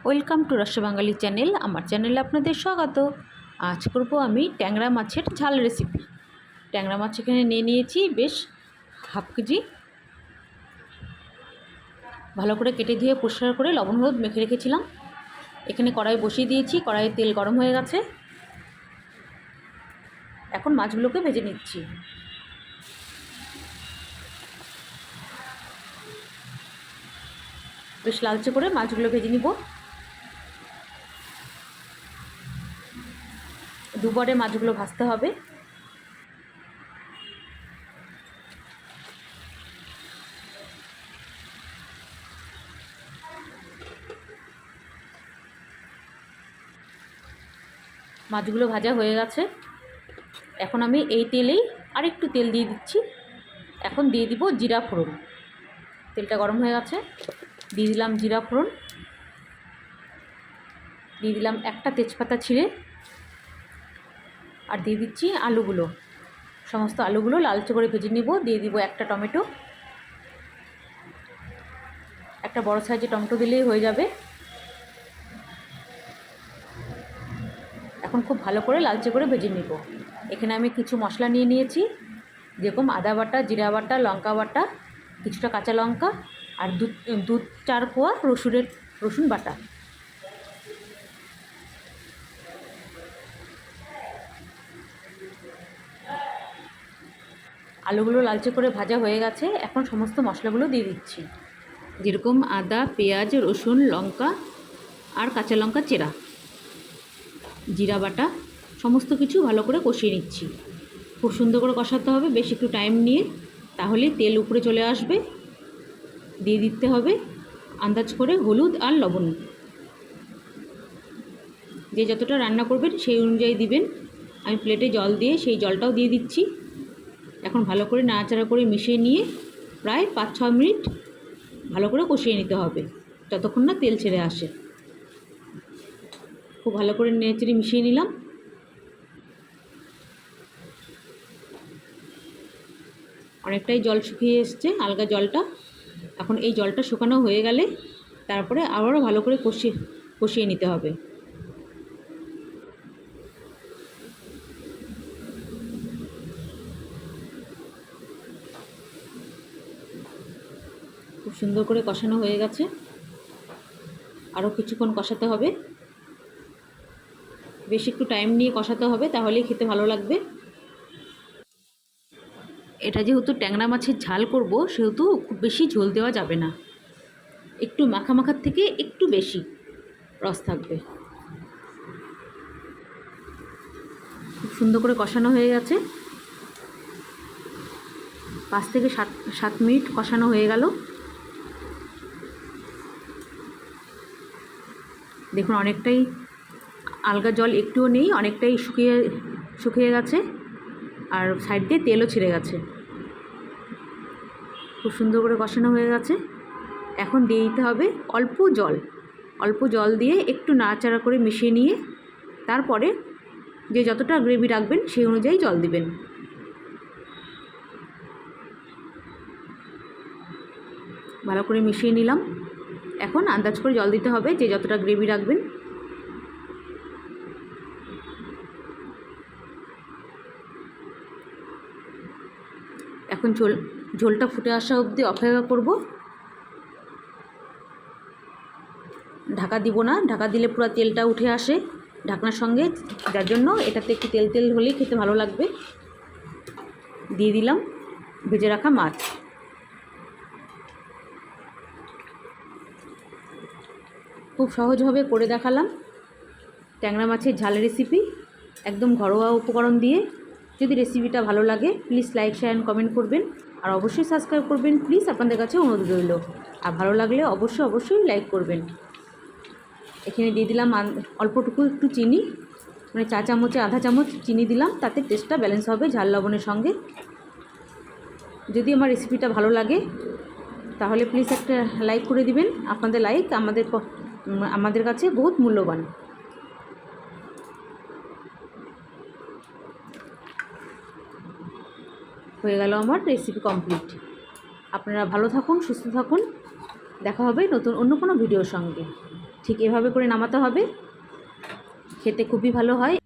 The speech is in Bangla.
ওয়েলকাম টু রস বাঙালি চ্যানেল। আমার চ্যানেলে আপনাদের স্বাগত। আজ করব আমি ট্যাংরা মাছের ঝাল রেসিপি। ট্যাংরা মাছ এখানে নিয়ে নিয়েছি বেশ হাফ কেজি। ভালো করে কেটে ধুয়ে পরিষ্কার করে লবণ হলুদ মেখে রেখেছিলাম। এখানে কড়াই বসিয়ে দিয়েছি, কড়াইয়ে তেল গরম হয়ে গেছে। এখন মাছগুলোকে ভেজে নিচ্ছি। বেশ লালচে করে মাছগুলো ভেজে নিব। দুবারে মাছগুলো ভাজতে হবে। মাছগুলো ভাজা হয়ে গেছে। এখন আমি এই তেলেই আরেকটু তেল দিয়ে দিচ্ছি। এখন দিয়ে দিব জিরা ফোড়ন। তেলটা গরম হয়ে গেছে, দিয়ে দিলাম জিরা ফোড়ন, দিয়ে দিলাম একটা তেজপাতা ছিঁড়ে, আর দিয়ে দিচ্ছি আলুগুলো। সমস্ত আলুগুলো লালচে করে ভেজে নিব। দিয়ে দিব একটা টমেটো, একটা বড় সাইজের টমেটো দিলেই হয়ে যাবে। এখন খুব ভালো করে লালচে করে ভেজে নিব। এখানে আমি কিছু মশলা নিয়ে নিয়েছি, যেরকম আদা বাটা, জিরা বাটা, লঙ্কা বাটা, কিছুটা কাঁচা লঙ্কা, আর দু চার কোয়া রসুন বাটা। আলুগুলো লালচে করে ভাজা হয়ে গেছে। এখন সমস্ত মশলাগুলো দিয়ে দিচ্ছি, যেরকম আদা, পেঁয়াজ, রসুন, লঙ্কা আর কাঁচা লঙ্কা চেরা, জিরা বাটা, সমস্ত কিছু ভালো করে কষিয়ে নিচ্ছি। খুব সুন্দর করে কষাতে হবে, বেশ একটু টাইম নিয়ে, তাহলে তেল উপরে চলে আসবে। দিয়ে দিতে হবে আন্দাজ করে হলুদ আর লবণ। যে যতটা রান্না করবেন সেই অনুযায়ী দিবেন। আমি প্লেটে জল দিয়ে সেই জলটাও দিয়ে দিচ্ছি। এখন ভালো করে নাড়াচাড়া করে মিশিয়ে নিয়ে প্রায় 5-6 মিনিট ভালো করে কষিয়ে নিতে হবে, যতক্ষণ না তেল ছেড়ে আসে। খুব ভালো করে নেড়েচেড়ে মিশিয়ে নিলাম। অনেকটাই জল শুকিয়ে এসছে, আলগা জলটা। এখন এই জলটা শুকানো হয়ে গেলে তারপরে আবারও ভালো করে কষিয়ে নিতে হবে। খুব সুন্দর করে কষানো হয়ে গেছে, আরও কিছুক্ষণ কষাতে হবে। বেশ একটু টাইম নিয়ে কষাতে হবে, তাহলেই খেতে ভালো লাগবে। এটা যেহেতু ট্যাংরা মাছের ঝাল করব, সেহেতু খুব বেশি ঝোল দেওয়া যাবে না। একটু মাখা মাখার থেকে একটু বেশি রস থাকবে। খুব সুন্দর করে কষানো হয়ে গেছে। 5 থেকে 7 মিনিট কষানো হয়ে গেল। দেখুন অনেকটাই আলগা জল একটুও নেই, অনেকটাই শুকিয়ে গেছে, আর সাইড দিয়ে তেলও ছেড়ে গেছে। খুব সুন্দর করে কষানো হয়ে গেছে। এখন দিয়ে দিতে হবে অল্প জল দিয়ে একটু নাড়াচাড়া করে মিশিয়ে নিয়ে তারপরে যে যতটা গ্রেভি রাখবেন সেই অনুযায়ী জল দিবেন। ভালো করে মিশিয়ে নিলাম। এখন আন্দাজ করে জল দিতে হবে, যে যতটা গ্রেভি রাখবেন। এখন ঝোলটা ফুটে আসা অবধি অপেক্ষা করব। ঢাকা দিব না, ঢাকা দিলে পুরো তেলটা উঠে আসে ঢাকনার সঙ্গে, যার জন্য এটাতে একটু তেল তেল হলেই খেতে ভালো লাগবে। দিয়ে দিলাম ভেজে রাখা মাছ। খুব সহজভাবে করে দেখালাম ট্যাংরা মাছের ঝাল রেসিপি, একদম ঘরোয়া উপকরণ দিয়ে। যদি রেসিপিটা ভালো লাগে please like, share and comment করবেন, আর অবশ্যই সাবস্ক্রাইব করবেন প্লিজ, আপনাদের কাছে অনুরোধ রইল। আর ভালো লাগলে অবশ্যই লাইক করবেন। এখানে দিয়ে দিলাম অল্পটুকু একটু চিনি, মানে চা চামচে আধা চামচ চিনি দিলাম, তাতে টেস্টটা ব্যালেন্স হবে ঝাল লবণের সঙ্গে। যদি আমার রেসিপিটা ভালো লাগে তাহলে প্লিজ একটা লাইক করে দিবেন। আপনাদের লাইক আমাদের কাছে বহুত মূল্যবান। হয়ে গেল আমার রেসিপি কমপ্লিট। আপনারা ভালো থাকুন, সুস্থ থাকুন। দেখা হবে নতুন অন্য কোনো ভিডিওর সঙ্গে। ঠিক এভাবে করে নামাতে হবে, খেতে খুবই ভালো হয়।